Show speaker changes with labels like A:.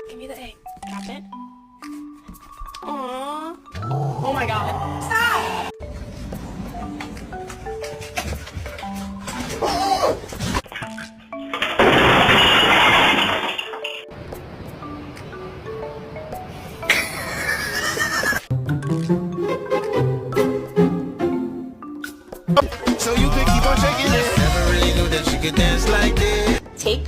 A: Give me the egg. Drop it. Aww. Oh my god. Stop!
B: So you could keep on shaking it. Never really knew that you could dance like this.
A: Tape.